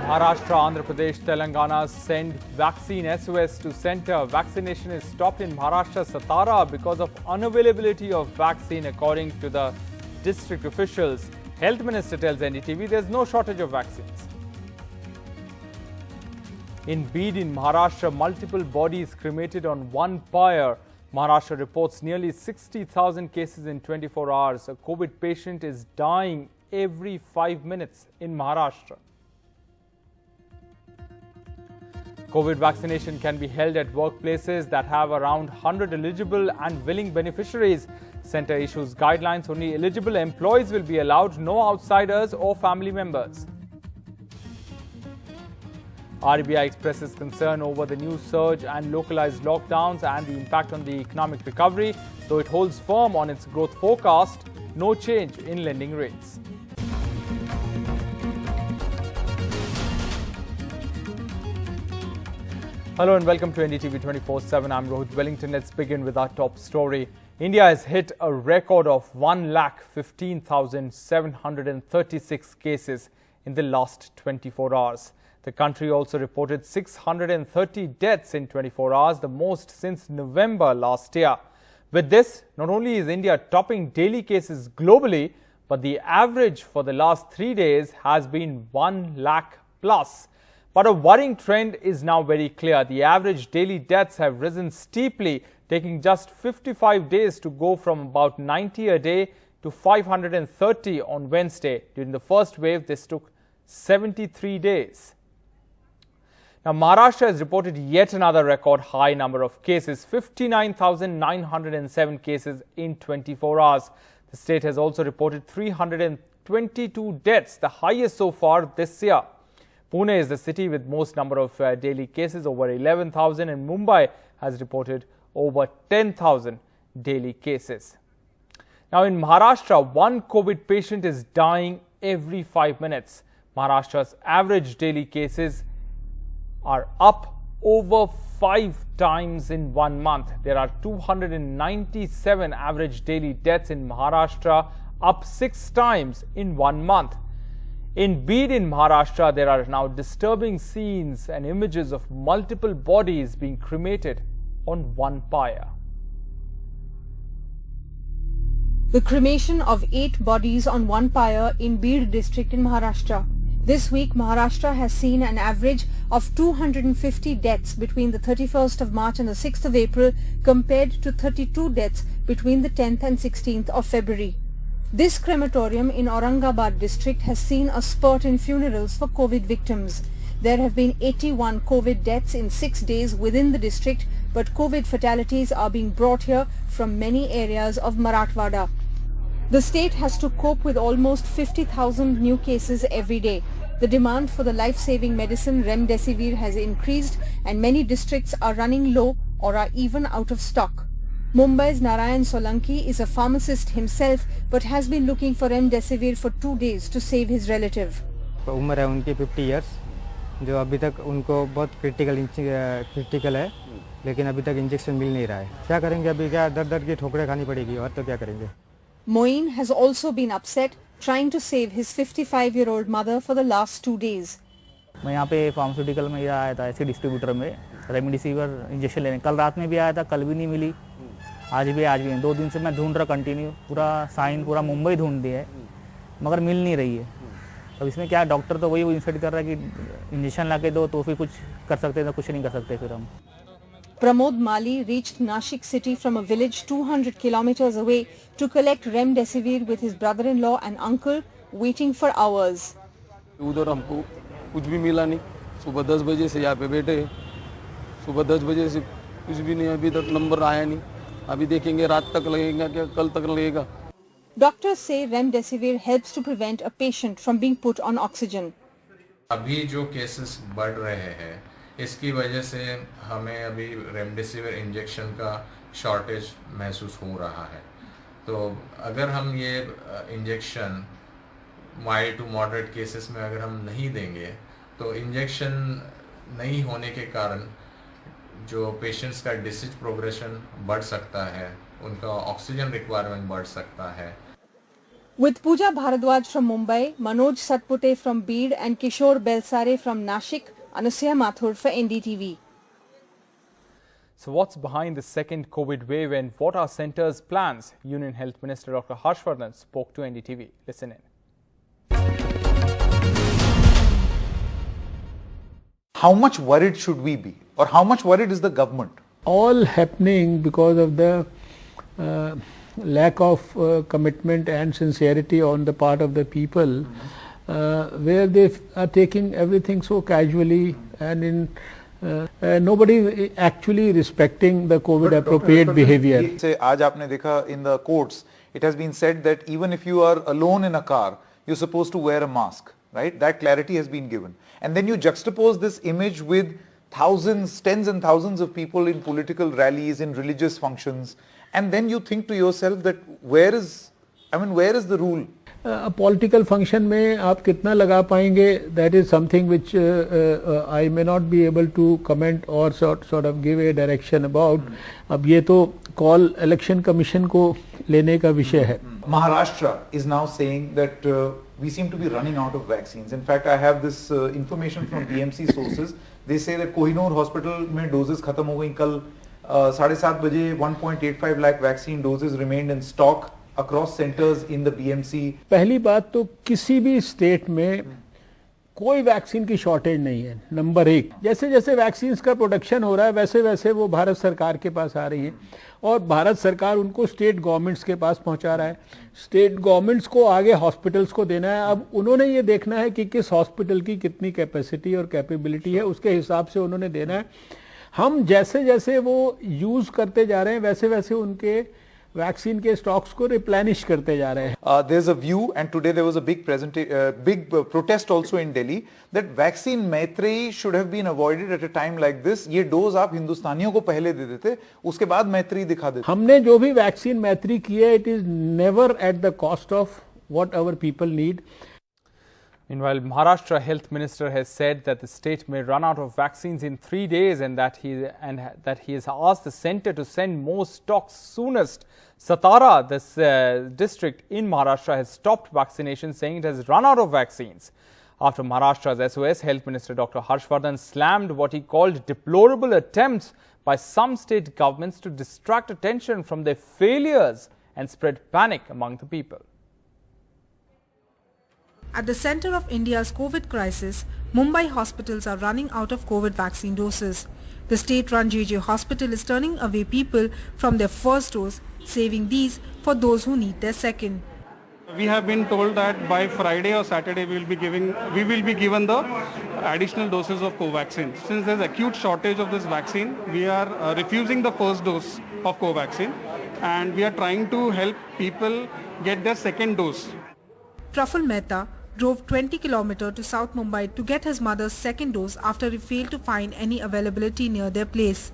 Maharashtra, Andhra Pradesh, Telangana send vaccine SOS to center. Vaccination is stopped in Maharashtra, Satara because of unavailability of vaccine, according to the district officials. Health Minister tells NDTV there's no shortage of vaccines. In Beed in Maharashtra, multiple bodies cremated on one pyre. Maharashtra reports nearly 60,000 cases in 24 hours. A COVID patient is dying every 5 minutes in Maharashtra. COVID vaccination can be held at workplaces that have around 100 eligible and willing beneficiaries. Centre issues guidelines. Only eligible employees will be allowed, no outsiders or family members. RBI expresses concern over the new surge and localized lockdowns and the impact on the economic recovery. Though it holds firm on its growth forecast, no change in lending rates. Hello and welcome to NDTV 24/7. I'm Rohit Wellington. Let's begin with our top story. India has hit a record of 1,15,736 cases in the last 24 hours. The country also reported 630 deaths in 24 hours, the most since November last year. With this, not only is India topping daily cases globally, but the average for the last 3 days has been 1 lakh plus. But a worrying trend is now very clear. The average daily deaths have risen steeply, taking just 55 days to go from about 90 a day to 530 on Wednesday. During the first wave, this took 73 days. Now, Maharashtra has reported yet another record high number of cases, 59,907 cases in 24 hours. The state has also reported 322 deaths, the highest so far this year. Pune is the city with most number of daily cases, over 11,000, and Mumbai has reported over 10,000 daily cases. Now, in Maharashtra, one COVID patient is dying every 5 minutes. Maharashtra's average daily cases are up over 5 times in 1 month. There are 297 average daily deaths in Maharashtra, up 6 times in 1 month. In Beed in Maharashtra, there are now disturbing scenes and images of multiple bodies being cremated on one pyre. The cremation of 8 bodies on one pyre in Beed district in Maharashtra. This week, Maharashtra has seen an average of 250 deaths between the 31st of March and the 6th of April, compared to 32 deaths between the 10th and 16th of February. This crematorium in Aurangabad district has seen a spurt in funerals for COVID victims. There have been 81 COVID deaths in 6 days within the district, but COVID fatalities are being brought here from many areas of Marathwada. The state has to cope with almost 50,000 new cases every day. The demand for the life-saving medicine Remdesivir has increased, and many districts are running low or are even out of stock. Mumbai's Narayan Solanki is a pharmacist himself, but has been looking for Remdesivir for 2 days to save his relative. उम्र है उनकी 50 years, जो अभी तक उनको बहुत critical है, लेकिन अभी तक इंजेक्शन मिल नहीं रहा है. क्या करेंगे अभी? क्या दर्द की ठोकरें खानी पड़ेगी, और तो क्या करेंगे? Moin has also been upset trying to save his 55-year-old mother for the last 2 days. मैं यहाँ पे फार्मास्यूटिकल में आया था, ऐसे डिस्ट्रीब्यूटर में रेमडेसिविर इंजेक्शन लेने. कल रात में भी आया था, कल भी नहीं मिली. आज भी 2 दिन से मैं ढूंढ रहा कंटिन्यू, पूरा साइन पूरा मुंबई ढूंढ दिया है, मगर मिल नहीं रही है. अब इसमें क्या, डॉक्टर तो वही इंसिस्ट कर रहा है कि इंजेक्शन ला के दो, तो फिर कुछ कर सकते हैं, तो कुछ नहीं कर सकते फिर हम. Pramod Mali reached Nashik city from a village 200 kilometers away to collect Remdesivir with his brother-in-law and uncle, waiting for hours. उधर हमको कुछ भी मिला नहीं. सुबह 10 बजे से यहाँ पे बैठे हैं. सुबह 10 बजे से कुछ भी नहीं, अभी तक नंबर आया नहीं. अभी देखेंगे रात तक लगेगा क्या कल तक लगेगा. Doctors say Remdesivir helps to prevent a patient from being put on oxygen. अभी जो केसेस बढ़ रहे हैं, इसकी वजह से हमें अभी रेमडेसिविर इंजेक्शन का शॉर्टेज महसूस हो रहा है. तो अगर हम ये injection mild to moderate cases में अगर हम नहीं देंगे, तो इंजेक्शन नहीं होने के कारण जो पेशेंट्स का डिसीज प्रोग्रेशन बढ़ सकता है, उनका ऑक्सीजन रिक्वायरमेंट बढ़ सकता है. With Pooja Bharadwaj from Mumbai, Manoj Satpute from Beed and Kishore Belsare from Nashik, Anusya Mathur for NDTV. So what's behind the second COVID wave and what are centre's plans? Union Health Minister Dr. Harshvardhan spoke to NDTV. Listen in. How much worried should we be, or how much worried is the government? All happening because of the lack of commitment and sincerity on the part of the people, where they are taking everything so casually and in nobody actually respecting the COVID appropriate behavior. Say, आज आपने देखा in the courts, it has been said that even if you are alone in a car, you're supposed to wear a mask, right? That clarity has been given. And then you juxtapose this image with thousands, tens and thousands of people in political rallies, in religious functions, and then you think to yourself that where is the rule? A political function में आप कितना लगा पाएंगे, that is something which I may not be able to comment or sort of give a direction about. अब ये तो call election commission को लेने का विषय है. Maharashtra is now saying that we seem to be running out of vaccines. In fact, I have this information from BMC sources. They say that Kohinoor hospital में doses खत्म हो गई कल 7:30 बजे 1.85 lakh vaccine doses remained in stock across centers in the BMC. पहली बात तो किसी भी स्टेट में कोई वैक्सीन की शॉर्टेज नहीं है. नंबर एक, जैसे जैसे वैक्सीन का प्रोडक्शन हो रहा है वैसे वैसे वो भारत सरकार के पास आ रही है और भारत सरकार उनको स्टेट गवर्नमेंट्स के पास पहुंचा रहा है. स्टेट गवर्नमेंट्स को आगे हॉस्पिटल्स को देना है. अब उन्होंने ये देखना है कि किस हॉस्पिटल की कितनी कैपेसिटी और कैपेबिलिटी है, उसके हिसाब से उन्होंने देना है. हम जैसे जैसे वो यूज करते जा रहे हैं वैसे वैसे उनके वैक्सीन के स्टॉक्स को रिप्लेनिश करते जा रहे हैं. There's a view, and today there was a big protest also in Delhi, that vaccine Maitreyi should have been avoided at a time like this. ये डोज आप हिंदुस्तानियों को पहले दे देते, उसके बाद मैत्री दिखा देते. हमने जो भी वैक्सीन मैत्री की है, it is never at the cost of what our people need. Meanwhile, Maharashtra Health Minister has said that the state may run out of vaccines in 3 days and that he has asked the centre to send more stocks soonest. Satara, this district in Maharashtra, has stopped vaccination, saying it has run out of vaccines. After Maharashtra's SOS, Health Minister Dr. Harshvardhan slammed what he called deplorable attempts by some state governments to distract attention from their failures and spread panic among the people. At the center of India's COVID crisis, Mumbai hospitals are running out of COVID vaccine doses. The state-run JJ hospital is turning away people from their first dose, saving these for those who need their second. We have been told that by Friday or Saturday we will be given the additional doses of Covaxin. Since there is acute shortage of this vaccine, we are refusing the first dose of Covaxin and we are trying to help people get their second dose. Praful Mehta drove 20 km to South Mumbai to get his mother's second dose after he failed to find any availability near their place.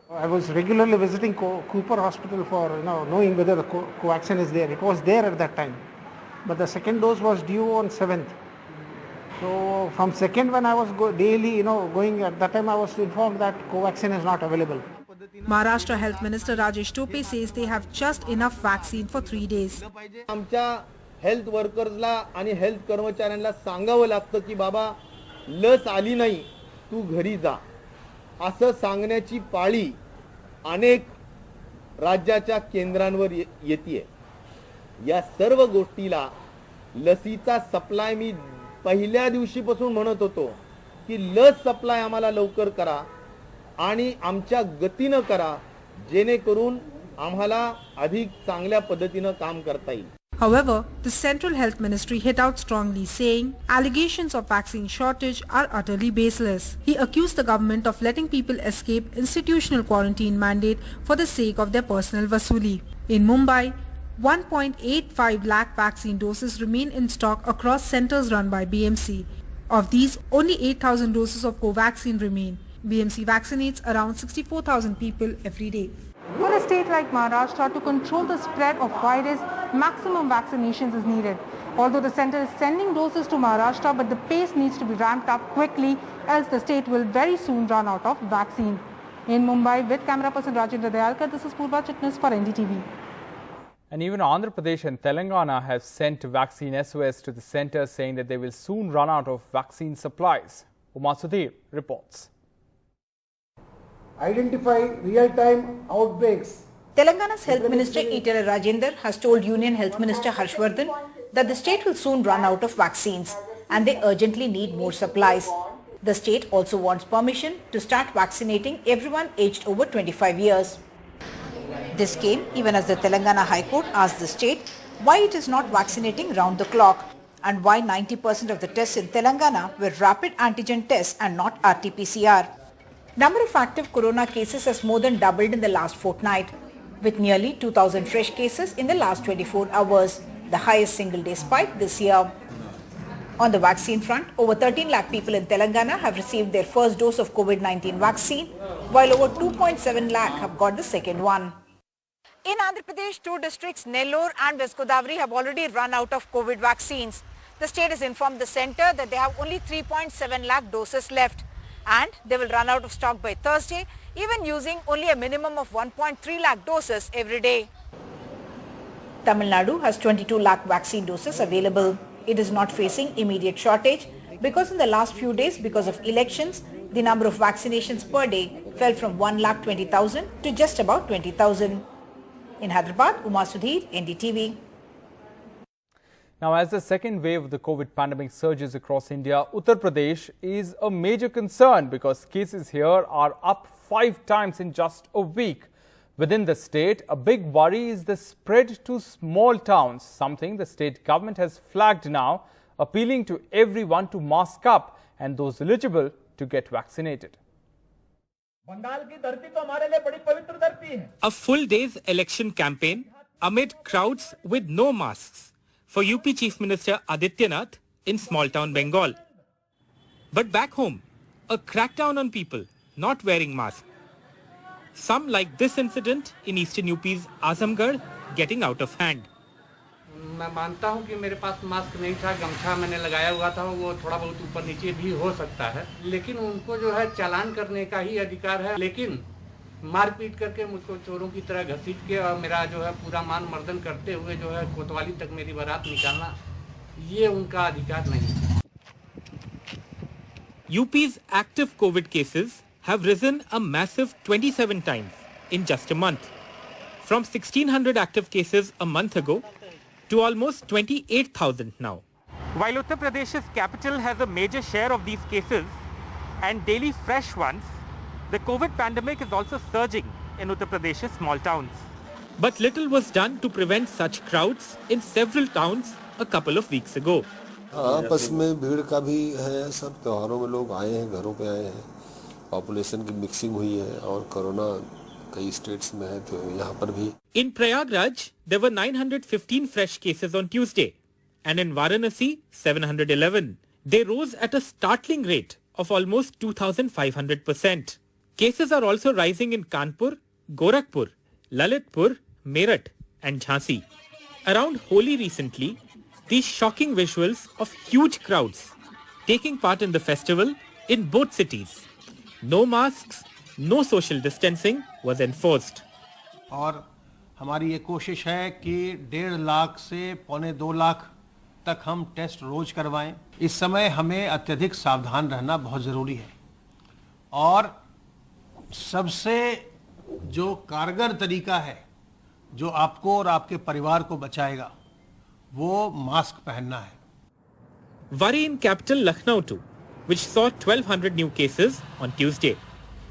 I was regularly visiting Cooper Hospital for knowing whether the Covaxin is there. It was there at that time, but the second dose was due on 7th. So from 2nd, when I was daily going, at that time I was informed that Covaxin is not available. Maharashtra Health Minister Rajesh Tope says they have just enough vaccine for 3 days. Health वर्कर्सला आणि health कर्मचाऱ्यांना सांगावं लागतं की बाबा लस आली नाही तू घरी जा असं सांगण्याची पाळी अनेक राज्याच्या केंद्रांवर येते. या सर्व गोष्टीला लसीचा सप्लाय मी पहिल्या दिवशीपासून म्हणत होतो की लस सप्लाय आम्हाला लवकर करा आणि आमच्या गतीने करा जेणेकरून आम्हाला अधिक चांगल्या पद्धतीने काम करता येईल. However, the Central Health Ministry hit out strongly, saying allegations of vaccine shortage are utterly baseless. He accused the government of letting people escape institutional quarantine mandate for the sake of their personal vasuli. In Mumbai, 1.85 lakh vaccine doses remain in stock across centers run by BMC. Of these, only 8,000 doses of Covaxin remain. BMC vaccinates around 64,000 people every day. For a state like Maharashtra to control the spread of virus, maximum vaccinations is needed. Although the centre is sending doses to Maharashtra, but the pace needs to be ramped up quickly, else the state will very soon run out of vaccine. In Mumbai, with camera person Rajendra Dayalkar, this is Purva Chitnis for NDTV. And even Andhra Pradesh and Telangana have sent vaccine SOS to the centre, saying that they will soon run out of vaccine supplies. Umar Sudhir reports. Identify real-time outbreaks. Telangana's Health Minister E.T.L. Rajender has told Union Health Minister Harshvardhan that the state will soon run out of vaccines and they urgently need more supplies. The state also wants permission to start vaccinating everyone aged over 25 years. This came even as the Telangana High Court asked the state why it is not vaccinating round the clock and why 90% of the tests in Telangana were rapid antigen tests and not RT-PCR. Number of active corona cases has more than doubled in the last fortnight, with nearly 2,000 fresh cases in the last 24 hours, the highest single-day spike this year. On the vaccine front, over 13 lakh people in Telangana have received their first dose of COVID-19 vaccine, while over 2.7 lakh have got the second one. In Andhra Pradesh, two districts, Nellore and West Godavari, have already run out of COVID vaccines. The state has informed the centre that they have only 3.7 lakh doses left, and they will run out of stock by Thursday, even using only a minimum of 1.3 lakh doses every day. Tamil Nadu has 22 lakh vaccine doses available. It is not facing immediate shortage because in the last few days, because of elections, the number of vaccinations per day fell from 1,20,000 to just about 20,000. In Hyderabad, Umar Sudhir, NDTV. Now, as the second wave of the COVID pandemic surges across India, Uttar Pradesh is a major concern because cases here are up 5 times in just a week. Within the state, a big worry is the spread to small towns, something the state government has flagged now, appealing to everyone to mask up and those eligible to get vaccinated. A full day's election campaign amid crowds with no masks for UP Chief Minister Adityanath in small-town Bengal. But back home, a crackdown on people not wearing masks. Some, like this incident in eastern UP's Azamgarh, getting out of hand. मैं मानता हूं कि मेरे पास mask नहीं था, गमछा मैंने लगाया हुआ था, वो थोड़ा बहुत ऊपर नीचे भी हो सकता है, लेकिन उनको जो है चालान करने का ही अधिकार है, लेकिन मारपीट करके मुझको चोरों की तरह घसीट के और मेरा जो है पूरा मान मर्दन करते हुए जो है कोतवाली तक मेरी बारात निकालना, ये उनका अधिकार नहीं। UP's active COVID cases have risen a massive 27 times in just a month, from 1,600 active cases a month ago to almost 28,000 now. While Uttar Pradesh's capital has a major share of these cases and daily fresh ones, the COVID pandemic is also surging in Uttar Pradesh's small towns. But little was done to prevent such crowds in several towns a couple of weeks ago. आपस में भीड़ का भी है, सब त्योहारों में लोग आए हैं, घरों पे आए हैं, पॉपुलेशन की मिक्सिंग हुई है और कोरोना कई स्टेट्स में है तो यहाँ पर भी. In Prayagraj, there were 915 fresh cases on Tuesday, and in Varanasi, 711. They rose at a startling rate of almost 2,500%. Cases are also rising in Kanpur, Gorakhpur, Lalitpur, Meerut and Jhansi. Around Holi recently, these shocking visuals of huge crowds taking part in the festival in both cities. No masks, no social distancing was enforced. और हमारी ये कोशिश है कि 1.5 लाख से 1.25 लाख तक हम test रोज करवाएं। इस समय हमें अत्यधिक सावधान रहना बहुत ज़रूरी है और सबसे जो कारगर तरीका है जो आपको और आपके परिवार को बचाएगा वो मास्क पहनना है. Worry in capital Lucknow too, which saw 1,200 new cases on Tuesday.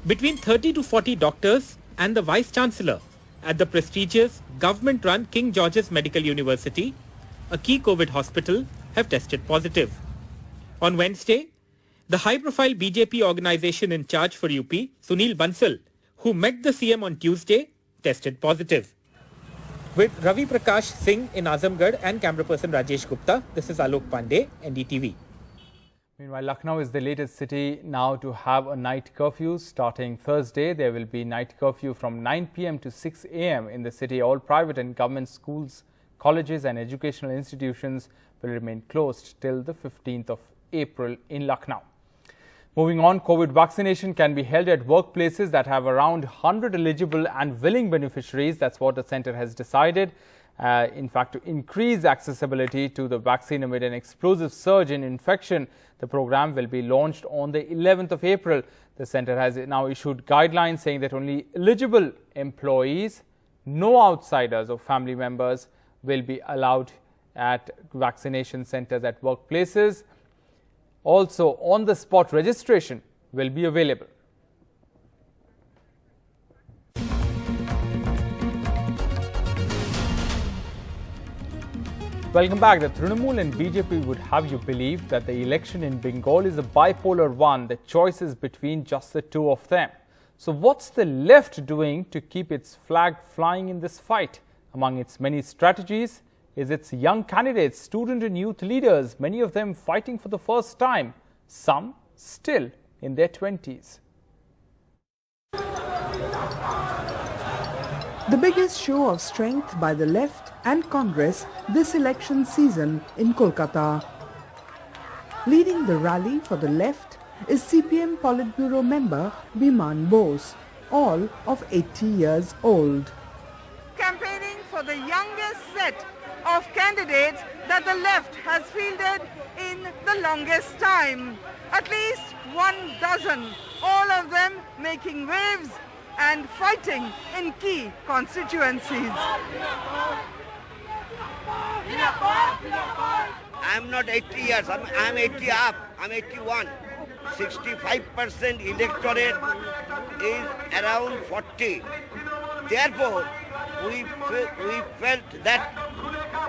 Between 30 to 40 doctors and the Vice Chancellor at the prestigious government-run King George's Medical University, a key COVID hospital, have tested positive. On Wednesday, the high-profile BJP organization in charge for UP, Sunil Bansal, who met the CM on Tuesday, tested positive. With Ravi Prakash Singh in Azamgarh and camera person Rajesh Gupta, this is Alok Pandey, NDTV. Meanwhile, Lucknow is the latest city now to have a night curfew. Starting Thursday, there will be night curfew from 9 p.m. to 6 a.m. in the city. All private and government schools, colleges and educational institutions will remain closed till the 15th of April in Lucknow. Moving on, COVID vaccination can be held at workplaces that have around 100 eligible and willing beneficiaries. That's what the centre has decided. In fact, to increase accessibility to the vaccine amid an explosive surge in infection, the program will be launched on the 11th of April. The centre has now issued guidelines saying that only eligible employees, no outsiders or family members will be allowed at vaccination centres at workplaces. Also, on-the-spot registration will be available. Welcome back. The Trinamool and BJP would have you believe that the election in Bengal is a bipolar one. The choice is between just the two of them. So what's the left doing to keep its flag flying in this fight? Among its many strategies is its young candidates, student and youth leaders, many of them fighting for the first time, some still in their 20s. The biggest show of strength by the left and Congress this election season in Kolkata. Leading the rally for the left is CPM Politburo member Biman Bose, all of 80 years old. Campaigning for the youngest set of candidates that the left has fielded in the longest time. At least 12, all of them making waves and fighting in key constituencies. I'm not 80 years, I'm 80 up, I'm 81. 65% electorate is around 40. Therefore, we felt that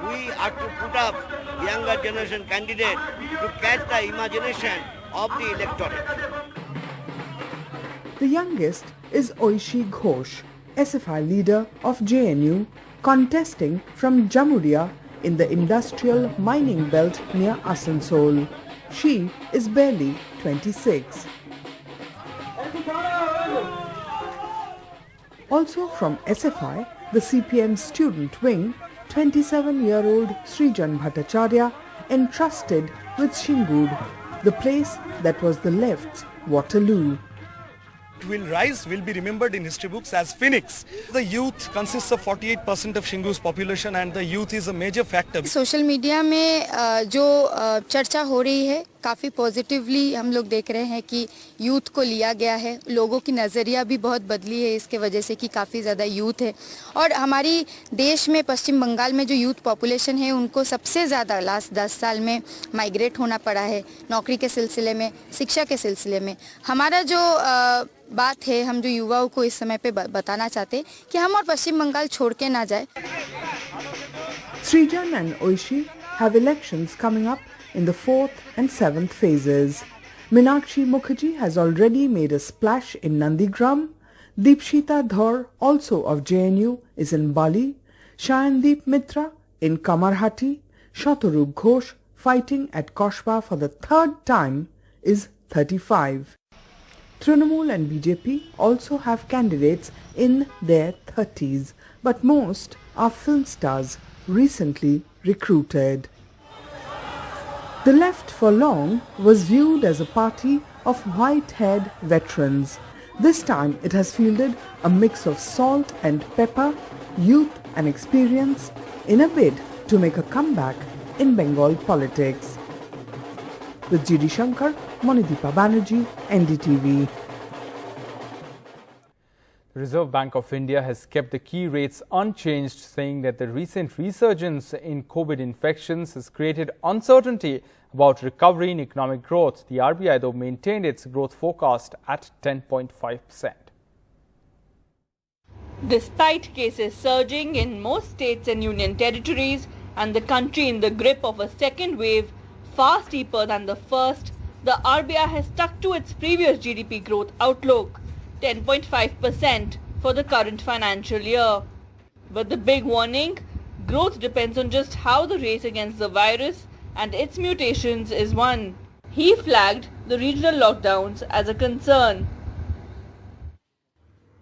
we are to put up younger generation candidate to catch the imagination of the electorate. The youngest is Oishi Ghosh, SFI leader of JNU, contesting from Jamuria in the industrial mining belt near Asansol. She is barely 26. Also from SFI, the CPM student wing, 27-year-old Srijan Bhattacharya, entrusted with Shingud, the place that was the left's Waterloo. Will rise, will be remembered in history books as Phoenix. The youth consists of 48% of Shingu's population and the youth is a major factor. Social media में जो चर्चा हो रही है काफ़ी positively हम लोग देख रहे हैं कि यूथ को लिया गया है, लोगों की नज़रिया भी बहुत बदली है इसके वजह से कि काफ़ी ज़्यादा यूथ है और हमारी देश में पश्चिम बंगाल में जो यूथ पॉपुलेशन है उनको सबसे ज़्यादा लास्ट 10 साल में माइग्रेट होना पड़ा है नौकरी के सिलसिले में, शिक्षा के सिलसिले में। हमारा जो बात है, हम जो युवाओं को इस समय पे बताना चाहते हैं कि हम और पश्चिम बंगाल छोड़ के ना जाए। Srijan and Oishi have elections coming up in the 4th and 7th phases. Meenakshi Mukherjee has already made a splash in Nandigram. Deepshita Dhar, also of JNU, is in Bali. Shayandeep Mitra in Kamarhati. Shatarup Ghosh, fighting at Koshwa for the 3rd time, is 35. Trinamool and BJP also have candidates in their 30s, but most are film stars recently recruited. The left for long was viewed as a party of white-haired veterans. This time it has fielded a mix of salt and pepper, youth and experience in a bid to make a comeback in Bengal politics. With GD Shankar, Monideepa Banerjee, NDTV. The Reserve Bank of India has kept the key rates unchanged, saying that the recent resurgence in COVID infections has created uncertainty about recovery in economic growth. The RBI, though, maintained its growth forecast at 10.5%. Despite cases surging in most states and union territories and the country in the grip of a second wave far steeper than the first, the RBI has stuck to its previous GDP growth outlook, 10.5% for the current financial year. But the big warning, growth depends on just how the race against the virus and its mutations is won. He flagged the regional lockdowns as a concern.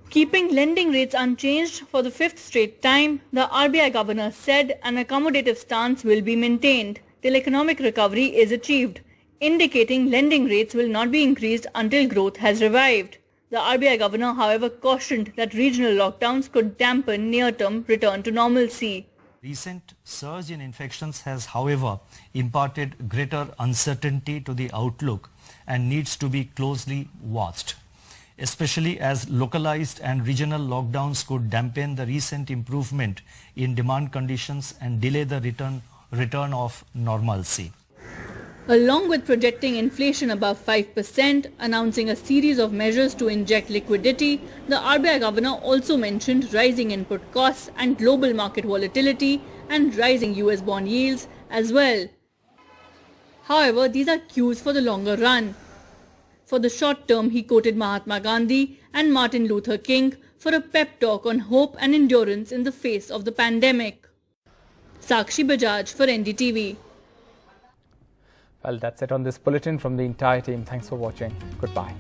Keeping lending rates unchanged for the 5th straight time, the RBI governor said an accommodative stance will be maintained till economic recovery is achieved, indicating lending rates will not be increased until growth has revived. The RBI governor, however, cautioned that regional lockdowns could dampen near-term return to normalcy. Recent surge in infections has, however, imparted greater uncertainty to the outlook and needs to be closely watched, especially as localized and regional lockdowns could dampen the recent improvement in demand conditions and delay the return of normalcy. Along with projecting inflation above 5%, announcing a series of measures to inject liquidity, the RBI governor also mentioned rising input costs and global market volatility and rising US bond yields as well. However, these are cues for the longer run. For the short term, he quoted Mahatma Gandhi and Martin Luther King for a pep talk on hope and endurance in the face of the pandemic. Sakshi Bajaj for NDTV. Well, that's it on this bulletin from the entire team. Thanks for watching. Goodbye.